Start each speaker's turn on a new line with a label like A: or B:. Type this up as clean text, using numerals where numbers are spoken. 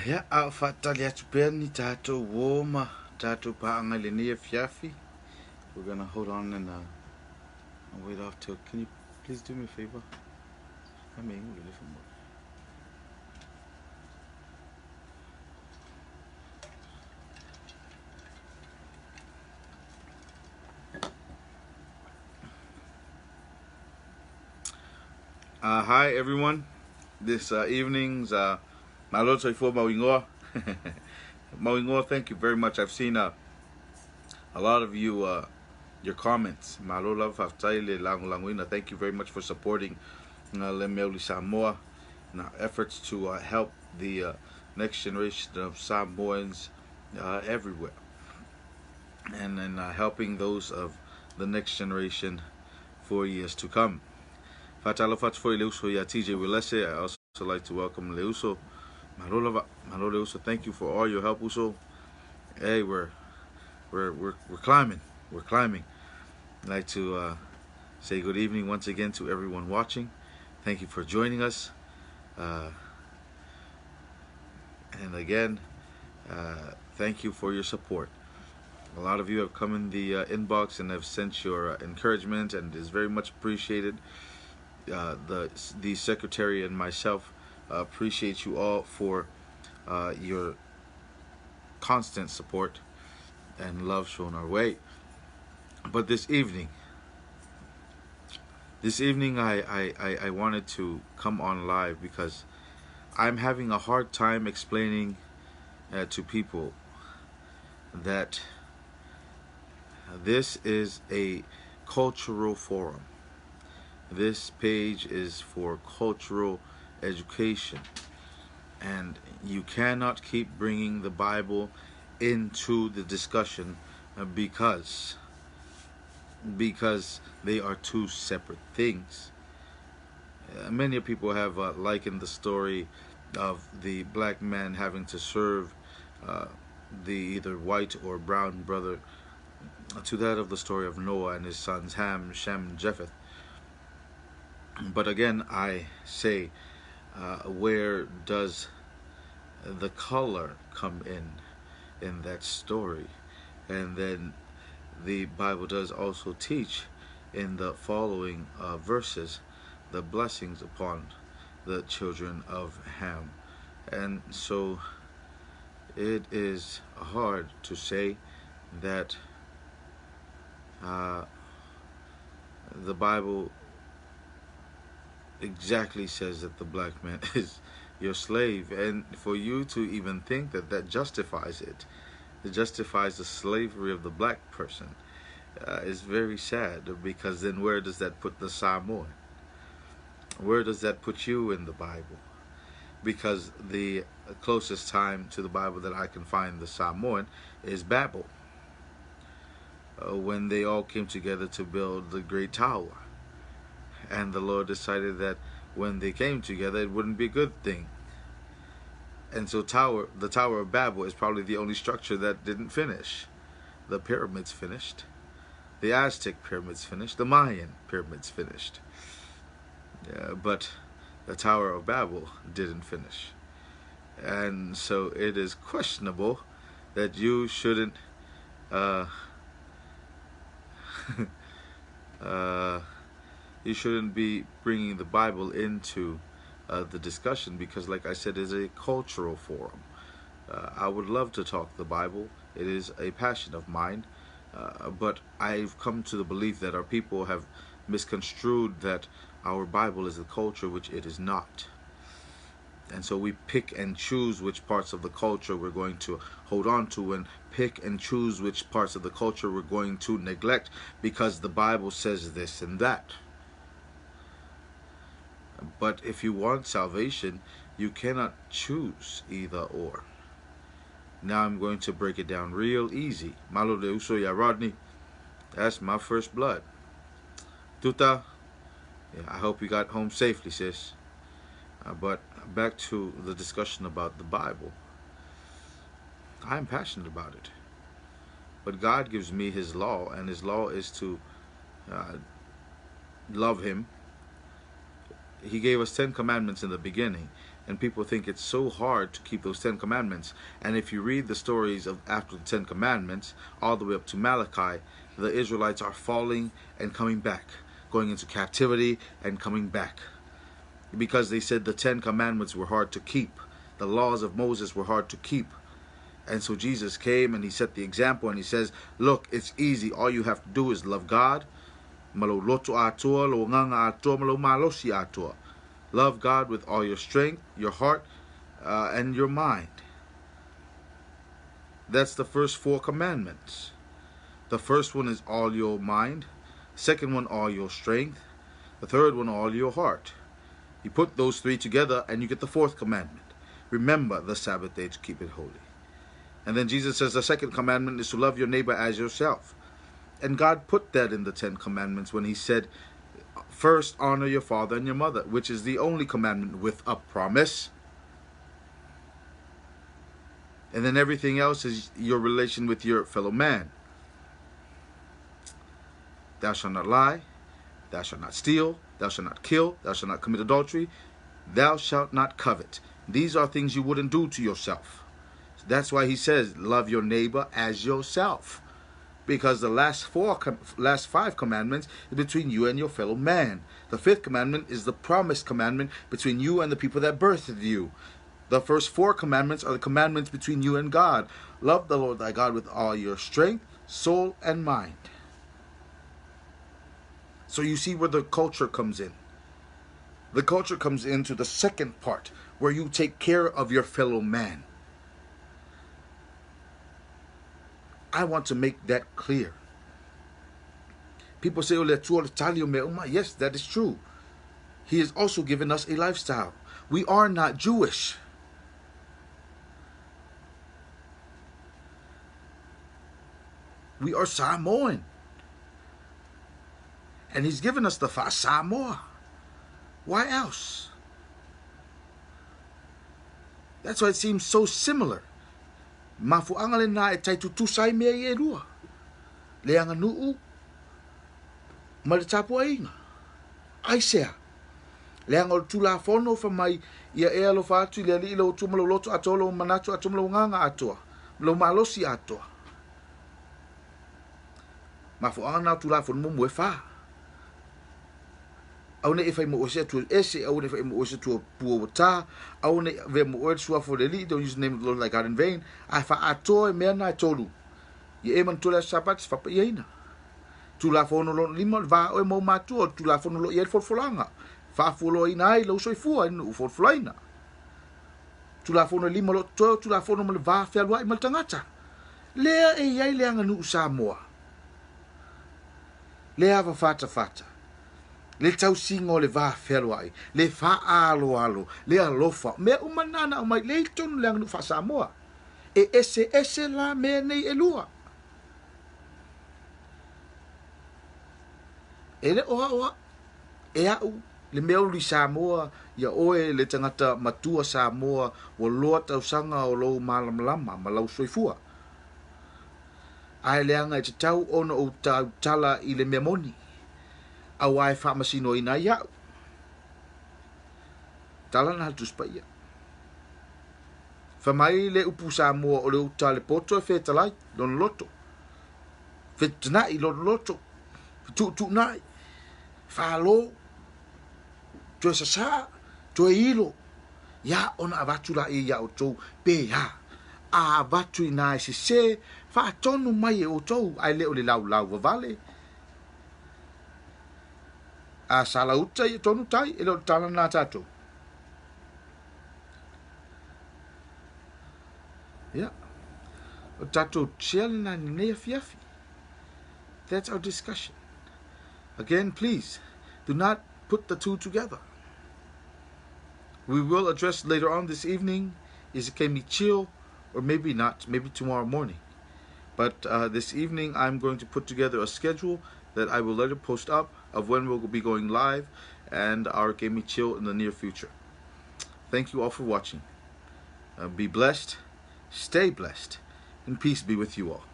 A: Ya au fatali atu ni Tatou woma Tatou paangalenia fiafi. We're gonna hold on and wait off till. Can you please do me a favor? I mean, we're different. Hi everyone. This evening's Maloto for Mawingoa. Mawingoa, thank you very much. I've seen a lot of you your comments. Malola Faftaile Langwina. Thank you very much for supporting Mea-Uli Samoa and our efforts to help the next generation of Samoans everywhere, and then helping those of the next generation for years to come. Fatalo Fatfo Leuso Ya TJ Wilese. I also like to welcome Leuso. Malo Leuso, thank you for all your help, Uso. Hey, we're climbing. We're climbing. I'd like to say good evening once again to everyone watching. Thank you for joining us. And again, thank you for your support. A lot of you have come in the inbox and have sent your encouragement, and is very much appreciated. The secretary and myself appreciate you all for your constant support and love shown our way. But this evening I wanted to come on live because I'm having a hard time explaining to people that this is a cultural forum. This page is for cultural education, and you cannot keep bringing the Bible into the discussion because they are two separate things. Many people have likened the story of the black man having to serve the either white or brown brother to that of the story of Noah and his sons Ham, Shem, and Japheth. But again, I say, where does the color come in that story? And then the Bible does also teach in the following verses the blessings upon the children of Ham. And so it is hard to say that the Bible exactly says that the black man is your slave, and for you to even think that that justifies it justifies the slavery of the black person is very sad, because then where does that put the Samoan? Where does that put you in the Bible? Because the closest time to the Bible that I can find the Samoan is Babel, when they all came together to build the great tower. And the Lord decided that when they came together, it wouldn't be a good thing. And so the Tower of Babel is probably the only structure that didn't finish. The pyramids finished. The Aztec pyramids finished. The Mayan pyramids finished. But the Tower of Babel didn't finish. And so it is questionable that you shouldn't you shouldn't be bringing the Bible into the discussion, because, like I said, it's a cultural forum. I would love to talk the Bible. It is a passion of mine. But I've come to the belief that our people have misconstrued that our Bible is a culture, which it is not. And so we pick and choose which parts of the culture we're going to hold on to, and pick and choose which parts of the culture we're going to neglect because the Bible says this and that. But if you want salvation, you cannot choose either or. Now I'm going to break it down real easy. Malo de uso ya Rodney. That's my first blood. Tuta. Yeah, I hope you got home safely, sis. But back to the discussion about the Bible. I'm passionate about it. But God gives me His law, and His law is to love Him, He gave us 10 commandments in the beginning, and people think it's so hard to keep those 10 commandments. And if you read the stories of after the 10 commandments, all the way up to Malachi, the Israelites are falling and coming back, going into captivity and coming back, because they said the 10 commandments were hard to keep. The laws of Moses were hard to keep. And so Jesus came and he set the example, and he says, look, it's easy. All you have to do is love God. Love God with all your strength, your heart, and your mind. That's the first 4 commandments. The first one is all your mind. Second one, all your strength. The third one, all your heart. You put those 3 together and you get the 4th commandment. Remember the Sabbath day to keep it holy. And then Jesus says the second commandment is to love your neighbor as yourself. And God put that in the 10 commandments when he said, first honor your father and your mother, which is the only commandment with a promise. And then everything else is your relation with your fellow man. Thou shalt not lie, thou shalt not steal, thou shalt not kill, thou shalt not commit adultery, thou shalt not covet. These are things you wouldn't do to yourself. That's why he says, love your neighbor as yourself. Because the last 5 commandments is between you and your fellow man. The 5th commandment is the promised commandment between you and the people that birthed you. The first 4 commandments are the commandments between you and God. Love the Lord thy God with all your strength, soul, and mind. So you see where the culture comes in. The culture comes into the second part, where you take care of your fellow man. I want to make that clear. People say, yes, that is true. He has also given us a lifestyle. We are not Jewish. We are Samoan. And he's given us the fa Samoa. Why else? That's why it seems so similar. Mafuanga le na e taitutu sai mea i e rua. Le anga nuu. Ma le tapu ainga. Aisea. Le anga o tula fono fa mai ia e alo fatu i le ali ilo tu malo loto atolo manatu atomalo nganga atoa. Lo malosi atoa. Mafuanga na tula fono mo e fa. Au ne e fai mo ose tu ese, au ne fai mo ose tu pua wata, au ne ve mo ore sua for the lead, don't use the name of the Lord like God in vain. Ai fa ato e mea na e tolu. Ye e man tula sabats fa pa ieina. Tu la fono lo lima va o mo matu, tu la fono lo iel folfolanga. Fa folo ina ai lo soi fua inu folfolaina. Tu la fono lima lo to, tu la fono mo va fe alwa i mal tangata. Lea e iai le anga nu Samoa. Lea va fata. Le tau singo le va feluai, le fa alo, le alofa, me umanana o mai le tonu le anu fa Samoa. E ese la me nei elua. E le oa, e au, le Mea-Uli Samoa, ia oe le tangata matua Samoa, o loa tau sanga o lou malamlama, ma lau soifua. Ai le anga e te tau ono o tau tala i le memoni. Au ai fa masino ina ia. Tala na tu spaia. Fa mai le upu Samoa o le uta le poto e fetalai lon loto. Fetnai lon loto. Tu nai. Fa lo. Tu sa tu ilo. Ya ona avatu la ia o tou pe ya. A avatu ina se fa tonu mai o tou ai le o le lau vale. A sala uta i tonu tai e lo tala na Tatou. Yeah. O Tatou chiel na nea fiafi. That's our discussion. Again, please, do not put the 2 together. We will address later on this evening, is it can be chill or maybe not, maybe tomorrow morning. But this evening I'm going to put together a schedule that I will later post up of when we'll be going live and our Game Me Chill in the near future. Thank you all for watching. Be blessed, stay blessed, and peace be with you all.